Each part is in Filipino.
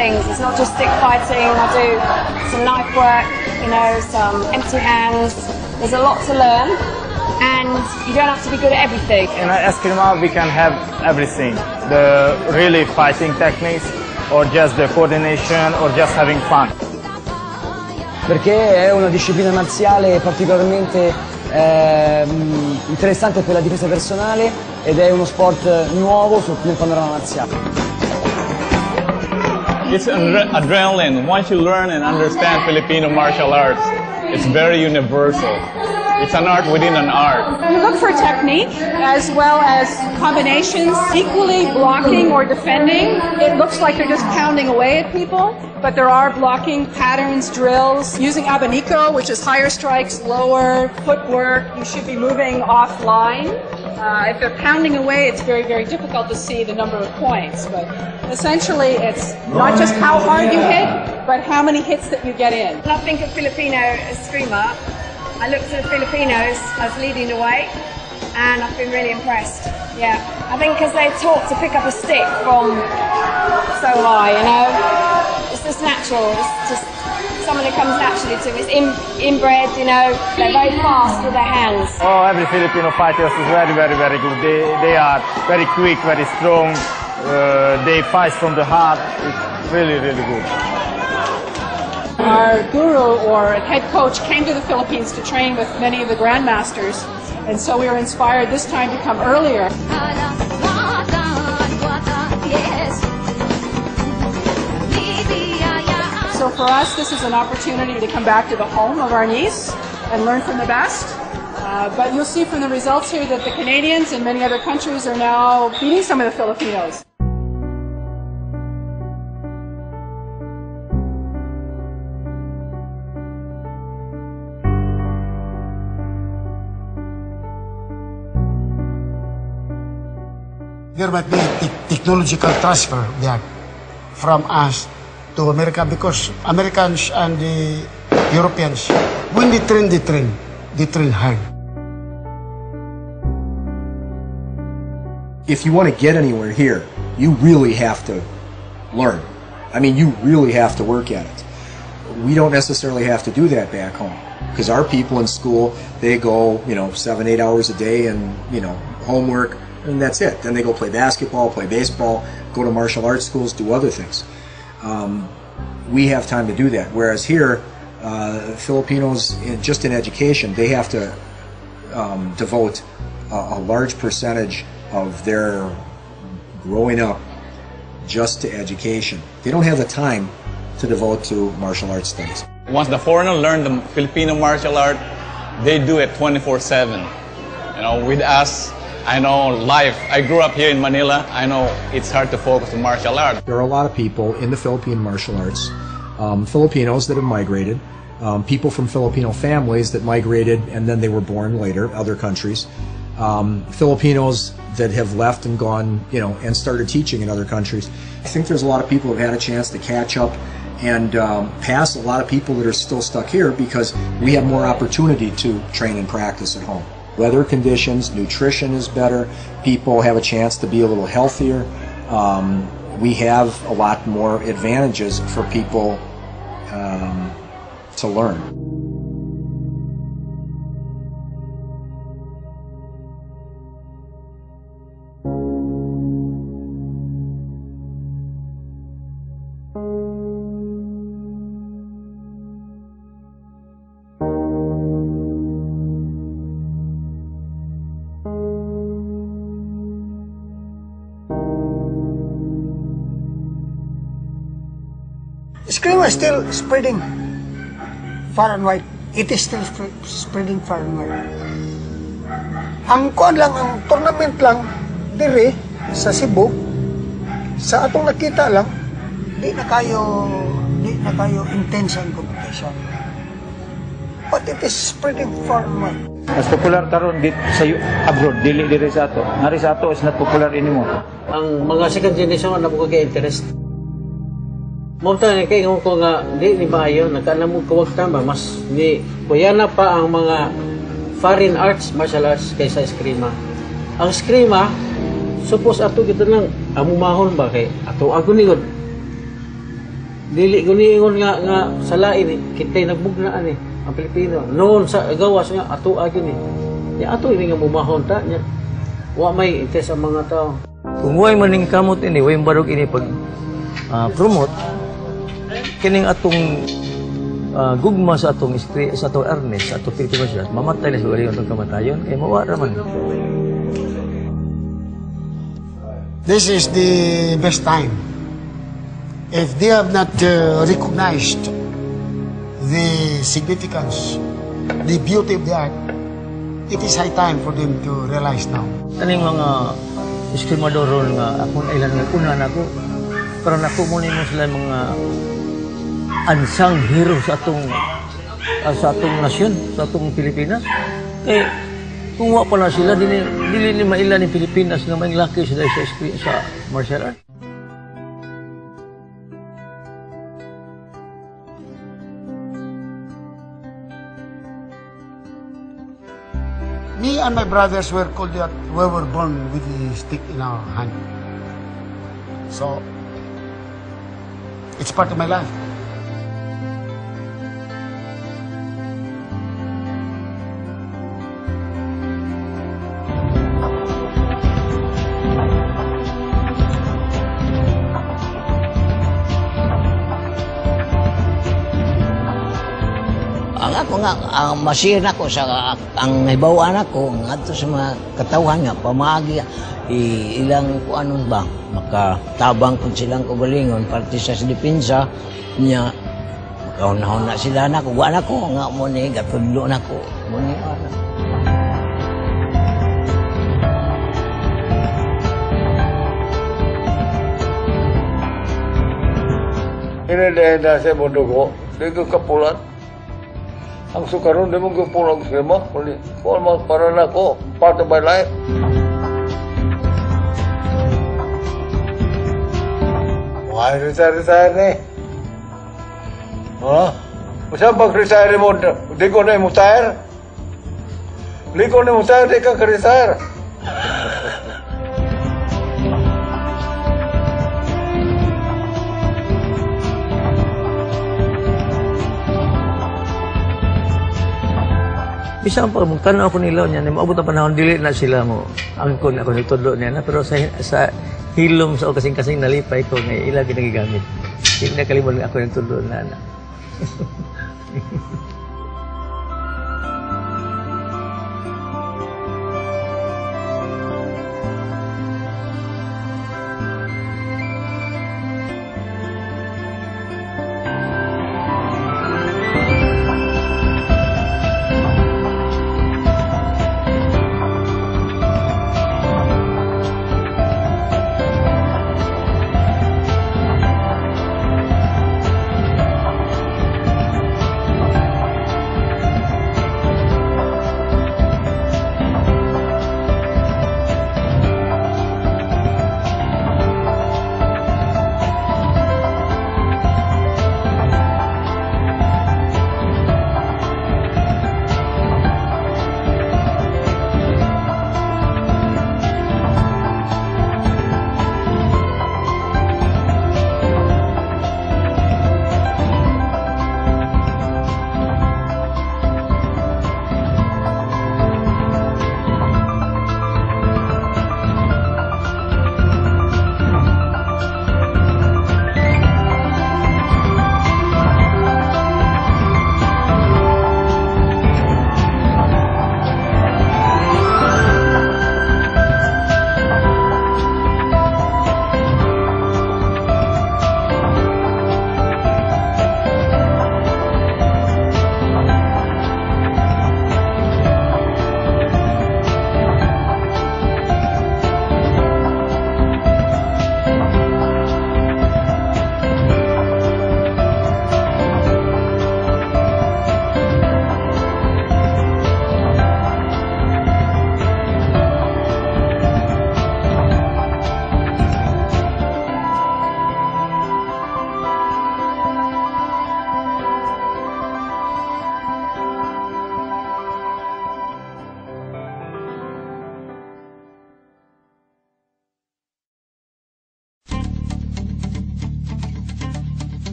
things. It's not just stick fighting. I do some knife work, you know, some empty hands. There's a lot to learn, and you don't have to be good at everything. In Eskrima, we can have everything. The really fighting techniques, or just the coordination, or just having fun. Perché è una disciplina marziale particolarmente interessante per la difesa personale ed è uno sport nuovo nel panorama marziale. It's adrenaline. Once you learn and understand Filipino martial arts, it's very universal. It's an art within an art. We look for technique as well as combinations, equally blocking or defending. It looks like they're just pounding away at people, but there are blocking patterns, drills. Using abanico, which is higher strikes, lower, footwork. You should be moving offline. If they're pounding away, it's very, very difficult to see the number of points. But essentially, it's not just how hard you hit, but how many hits that you get in. When I think of Filipino Eskrima, I look to the Filipinos as leading the way, and I've been really impressed. Yeah, I think because they're taught to pick up a stick from so high, you know, it's just natural. It's just something that comes naturally to them. It's inbred, you know. They're very fast with their hands. Oh, every Filipino fighter is very, very, very good. They are very quick, very strong. They fight from the heart. It's really, really good. Our guru or head coach came to the Philippines to train with many of the grandmasters, and so we were inspired this time to come earlier. So for us, this is an opportunity to come back to the home of our niece and learn from the best. But you'll see from the results here that the Canadians and many other countries are now beating some of the Filipinos. There might be a technological transfer there from us to America, because Americans and the Europeans, when they train hard. If you want to get anywhere here, you really have to learn. I mean, you really have to work at it. We don't necessarily have to do that back home, because our people in school, they go, 7-8 hours a day and, homework, and that's it. Then they go play basketball, play baseball, go to martial arts schools, do other things. We have time to do that. Whereas here, Filipinos, just in education, they have to devote a large percentage of their growing up just to education. They don't have the time to devote to martial arts studies. Once the foreigner learn the Filipino martial art, they do it 24/7. With us, I know life. I grew up here in Manila. I know it's hard to focus on martial art. There are a lot of people in the Philippine martial arts, Filipinos that have migrated, people from Filipino families that migrated and then they were born later, other countries, Filipinos that have left and gone, and started teaching in other countries. I think there's a lot of people who have had a chance to catch up and pass a lot of people that are still stuck here because we have more opportunity to train and practice at home. Weather conditions, nutrition is better, people have a chance to be a little healthier. We have a lot more advantages for people to learn. Eskrima is still spreading far and wide. It is still spreading far and wide. Ang tournament lang dire sa Cebu, sa atong nakita lang, di na kayo intense ang competition. But it is spreading far and wide. Mas popular karon dit sa abroad, dili sa ato. Ngari sa ato is not popular anymore. Ang mga second generation na po kay-interest. Mauta ni kay ko nga di maayo nagkanamog kawag tama mas ni kuyana pa ang mga foreign arts martial arts kaysa eskrima. Ang eskrima suppose ato kita nang amumahon ba kay ato ako nigod Dili ko niingon nga sa lain kitay nagbugnaan ang Pilipino. Noon sa gawas nga ato agin Ya ato ini nga mumahon ta nya. Wa may interest ang mga tao. Kung way maning kamot ini, way barog ini pag promote kining atong gugma sa atong sa atong awareness, sa atong Filipino siya, mamatay na siguro yung kamatayon kay mawara man. This is the best time. If they have not recognized the significance, the beauty of the art, it is high time for them to realize now. Kaning mga eskrimador nga ako na ilan naguna nako para nako mo nimo sila mga unsung hero sa atong nasyon, sa atong Pilipinas. Kay kung wa pa na sila dili ni mailan ni Pilipinas nga may laki sila sa martial art. Me and my brothers were called that we were born with the stick in our hand. So, it's part of my life. Ako nga, masir na ko sa ang naibawan ako ngadto sa mga katawhan nga pamagi ilang kuanon ba makatabang kun silang kagalingon parte sa depensa niya makaunahon na sila na ko wa na ko nga mo ni gatudlo na ko mo ni ini dahil sa mundo ko di ko kapulan. Ang sukaron, di mo pulang sima. Kung para na ko, part of my life. Why retire ni? Ha? Masa pag-retire mo, di ko na i-retire? Di ko na i-retire, di ka ka-retire. Bisang pa magtanaw ako nila niya, maabot ang panahon dili na sila mo. Angkon ako nagtudlo niya na pero sa hilom sa kasing-kasing nalipay ko nga ila ginagamit. Hindi na kalimutan ako nagtudlo na.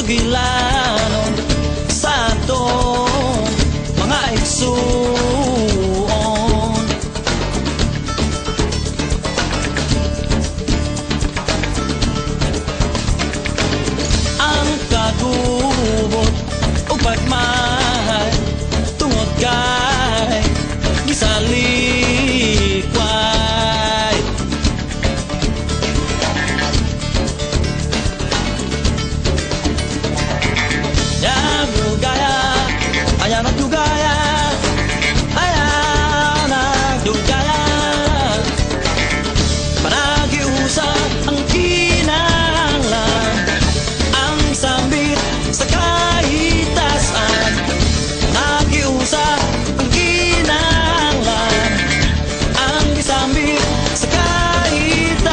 sugilanon sa atong mga igsuon. Ang kagubot o pagmahal tungod kay gisalikway. Yang dugaya, ayaw nagdugaya, ayaw nagdugaya. Panagiusa ang kinahanglan, ang sambit sa kahitasan. Nagiusa ang kinahanglan, ang gisambit sa kahitasan.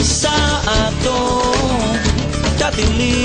Sa atong katilig